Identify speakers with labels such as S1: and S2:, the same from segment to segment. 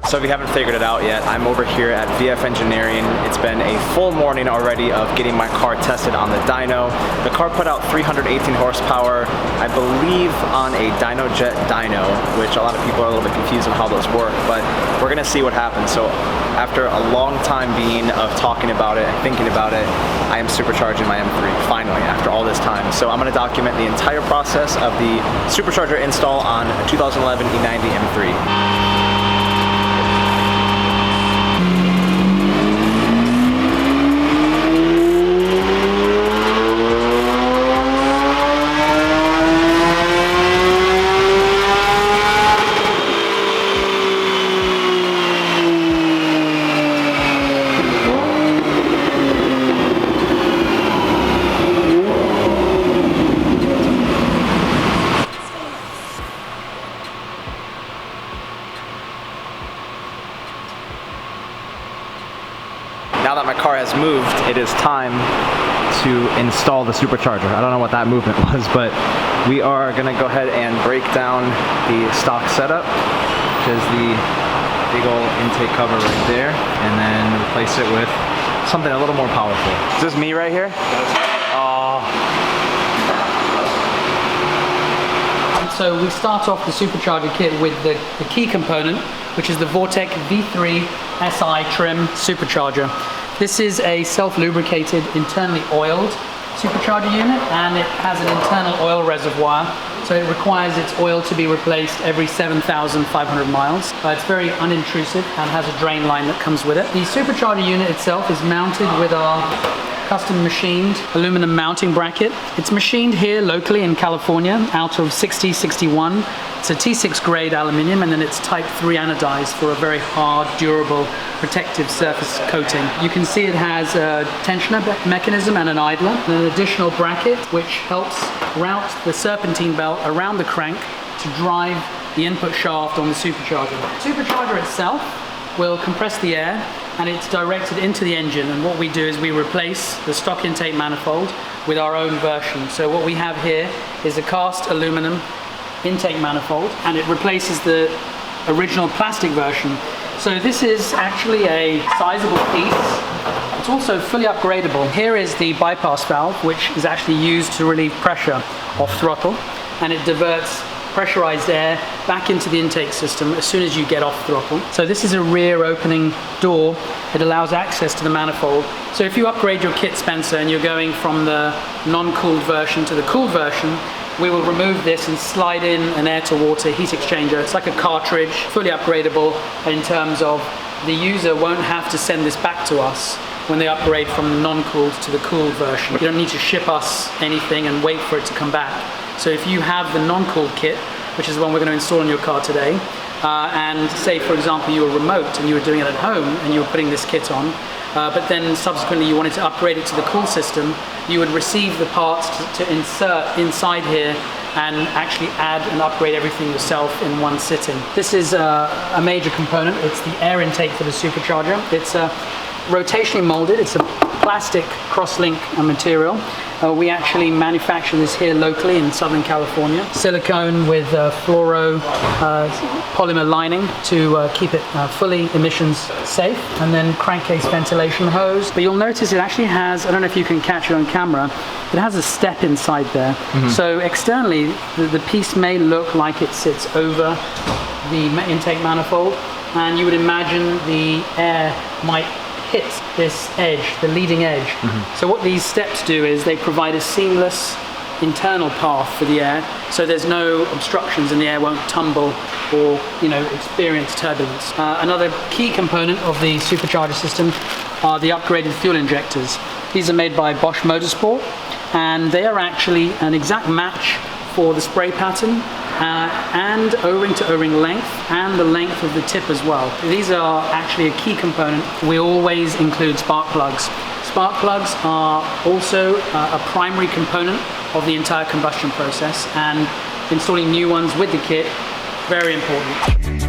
S1: So if you haven't figured it out yet, I'm over here at VF Engineering. It's been a full morning already of getting my car tested on the dyno. The car put out 318 horsepower, I believe on a DynoJet dyno, which a lot of people are a little bit confused on how those work, but we're gonna see what happens. So after a long time being of talking about it and thinking about it, I am supercharging my M3, finally, after all this time. So I'm gonna document the entire process of the Supercharger install on a 2011 E90 M3. Now that my car has moved, it is time to install the supercharger. I don't know what that movement was, but we are gonna go ahead and break down the stock setup, which is the big old intake cover right there, and then replace it with something a little more powerful. Is this me right here? Oh.
S2: So we start off the supercharger kit with the key component, which is the Vortech V3 SI trim supercharger. This is a self-lubricated, internally oiled supercharger unit, and it has an internal oil reservoir, so it requires its oil to be replaced every 7,500 miles. It's very unintrusive and has a drain line that comes with it. The supercharger unit itself is mounted with our custom machined aluminum mounting bracket. It's machined here locally in California out of 6061. It's a T6 grade aluminium, and then it's type 3 anodized for a very hard, durable, protective surface coating. You can see it has a tensioner mechanism and an idler, and an additional bracket which helps route the serpentine belt around the crank to drive the input shaft on the supercharger. The supercharger itself will compress the air, and it's directed into the engine, and what we do is we replace the stock intake manifold with our own version. So what we have here is a cast aluminum intake manifold, and it replaces the original plastic version. So this is actually a sizable piece. It's also fully upgradable. Here is the bypass valve, which is actually used to relieve pressure off throttle, and it diverts pressurized air back into the intake system as soon as you get off throttle. So this is a rear opening door. It allows access to the manifold. So if you upgrade your kit, Spencer, and you're going from the non-cooled version to the cooled version, we will remove this and slide in an air-to-water heat exchanger. It's like a cartridge, fully upgradable in terms of the user won't have to send this back to us when they upgrade from non-cooled to the cooled version. You don't need to ship us anything and wait for it to come back. So if you have the non-cooled kit, which is the one we're going to install in your car today, and say, for example, you were remote and you were doing it at home and you were putting this kit on, but then subsequently you wanted to upgrade it to the cool system, you would receive the parts to insert inside here and actually add and upgrade everything yourself in one sitting. This is a major component. It's the air intake for the supercharger. It's rotationally molded. It's a plastic cross-link material. We actually manufacture this here locally in Southern California. Silicone with fluoro polymer lining to keep it fully emissions safe, and then crankcase ventilation hose. But you'll notice it actually has, I don't know if you can catch it on camera, it has a step inside there. Mm-hmm. So externally, the piece may look like it sits over the intake manifold, and you would imagine the air might hit this edge, the leading edge. Mm-hmm. So what these steps do is they provide a seamless internal path for the air, so there's no obstructions and the air won't tumble or experience turbulence. Another key component of the supercharger system are the upgraded fuel injectors. These are made by Bosch Motorsport, and they are actually an exact match for the spray pattern and O-ring to O-ring length, and the length of the tip as well. These are actually a key component. We always include spark plugs. Spark plugs are also a primary component of the entire combustion process, and installing new ones with the kit, very important.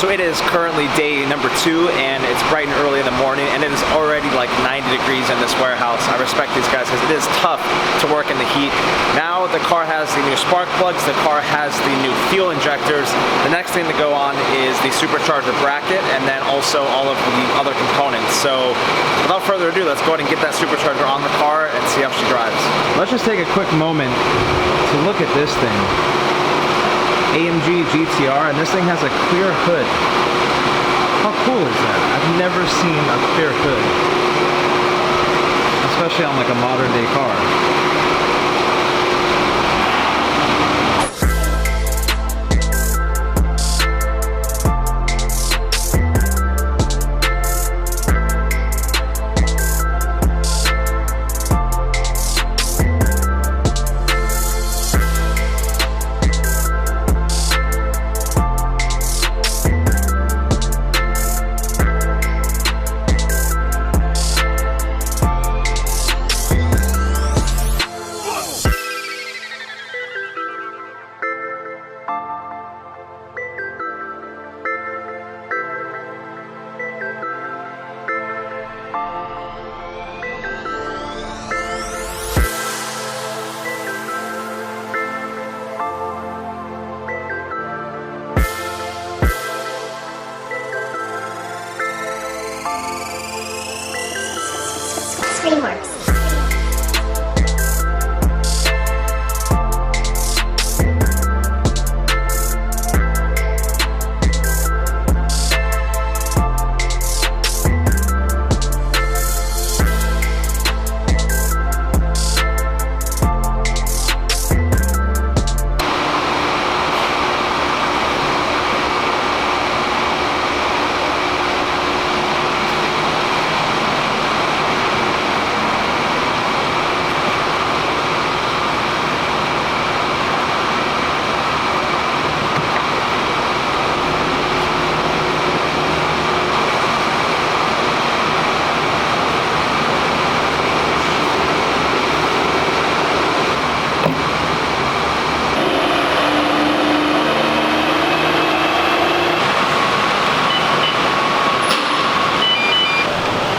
S1: So it is currently day number 2 and it's bright and early in the morning and it is already like 90 degrees in this warehouse. I respect these guys because it is tough to work in the heat. Now the car has the new spark plugs, the car has the new fuel injectors. The next thing to go on is the supercharger bracket and then also all of the other components. So without further ado, let's go ahead and get that supercharger on the car and see how she drives. Let's just take a quick moment to look at this thing. AMG GTR, and this thing has a clear hood. How cool is that? I've never seen a clear hood, especially on like a modern day car.
S3: Screenworks.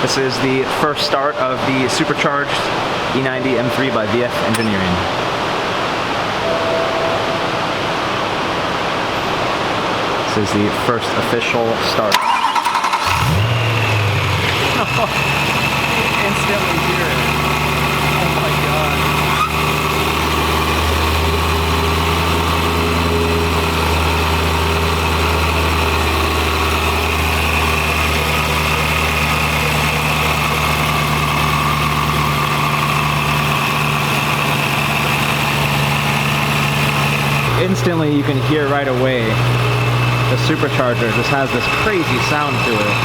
S1: This is the first start of the supercharged E90 M3 by VF Engineering. This is the first official start. Instantly hear it. Oh my god. Instantly you can hear right away the supercharger just has this crazy sound to it.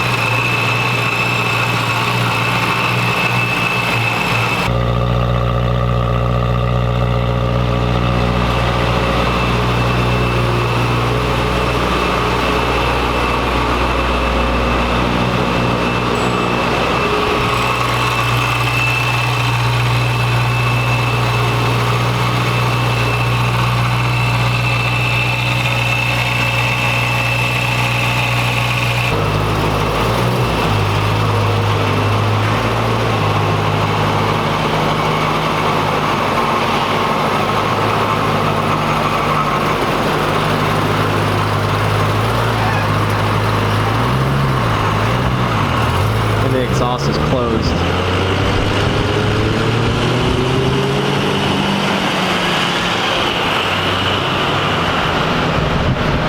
S1: The exhaust is closed.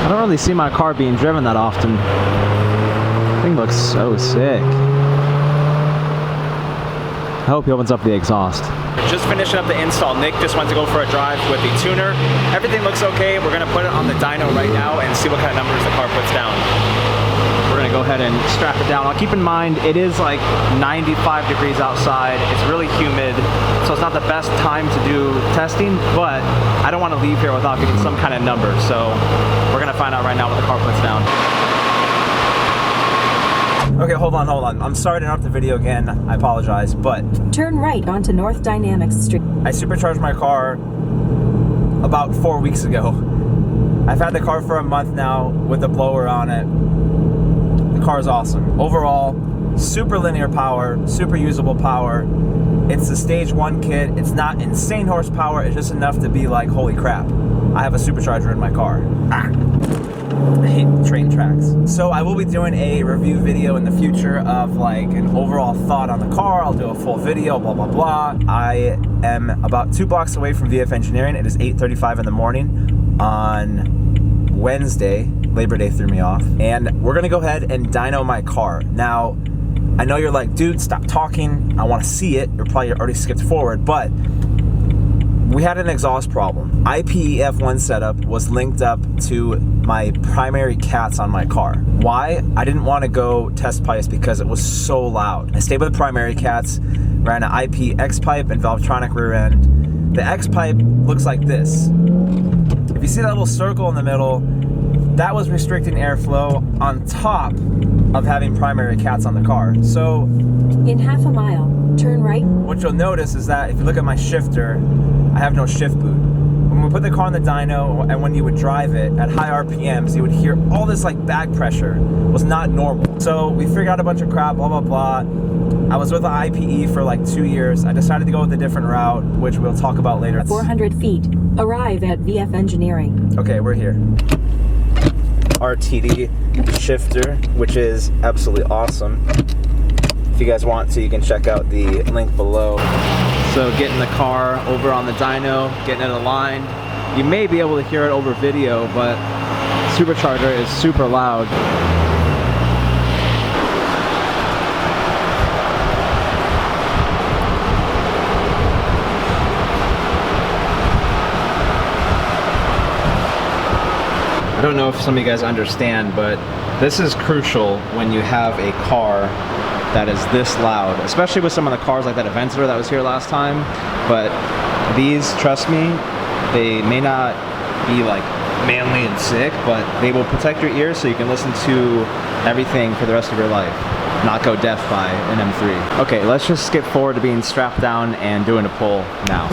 S1: I don't really see my car being driven that often. The thing looks so sick. I hope he opens up the exhaust. Just finishing up the install. Nick just went to go for a drive with the tuner. Everything looks okay. We're gonna put it on the dyno right now and see what kind of numbers the car puts down. We're gonna go ahead and strap it down. Now keep in mind, it is like 95 degrees outside. It's really humid, so it's not the best time to do testing, but I don't wanna leave here without getting some kind of number. So we're gonna find out right now what the car puts down. Okay, hold on. I'm sorry to interrupt the video again. I apologize, but
S4: turn right onto North Dynamics Street.
S1: I supercharged my car about 4 weeks ago. I I've had the car for a month now with the blower on it. The car is awesome. Overall, super linear power, super usable power. It's the stage 1 kit. It's not insane horsepower. It's just enough to be like, holy crap, I have a supercharger in my car. I hate train tracks. So I will be doing a review video in the future of like an overall thought on the car. I'll do a full video, blah, blah, blah. I am about 2 blocks away from VF Engineering. It is 8:35 in the morning on Wednesday. Labor Day threw me off. And we're gonna go ahead and dyno my car. Now, I know you're like, dude, stop talking. I wanna see it. You're probably already skipped forward, but we had an exhaust problem. IPEF1 setup was linked up to my primary cats on my car. Why? I didn't want to go test pipes because it was so loud. I stayed with the primary cats, ran an IP X pipe and Valvetronic rear end. The X pipe looks like this. If you see that little circle in the middle, that was restricting airflow on top of having primary cats on the car. So
S3: in half a mile, turn right.
S1: What you'll notice is that if you look at my shifter, I have no shift boot. When we put the car in the dyno and when you would drive it at high RPMs, you would hear all this like back pressure. It was not normal. So we figured out a bunch of crap, blah, blah, blah. I was with the IPE for like 2 years. I decided to go with a different route, which we'll talk about later.
S3: 400 feet, arrive at VF Engineering.
S1: Okay, we're here. RTD shifter, which is absolutely awesome. If you guys want to, you can check out the link below. So getting the car over on the dyno, getting it aligned. You may be able to hear it over video, but supercharger is super loud. I don't know if some of you guys understand, but this is crucial when you have a car that is this loud, especially with some of the cars like that Aventador that was here last time. But these, trust me, they may not be like manly and sick, but they will protect your ears so you can listen to everything for the rest of your life, not go deaf by an M3. Okay, let's just skip forward to being strapped down and doing a pull now.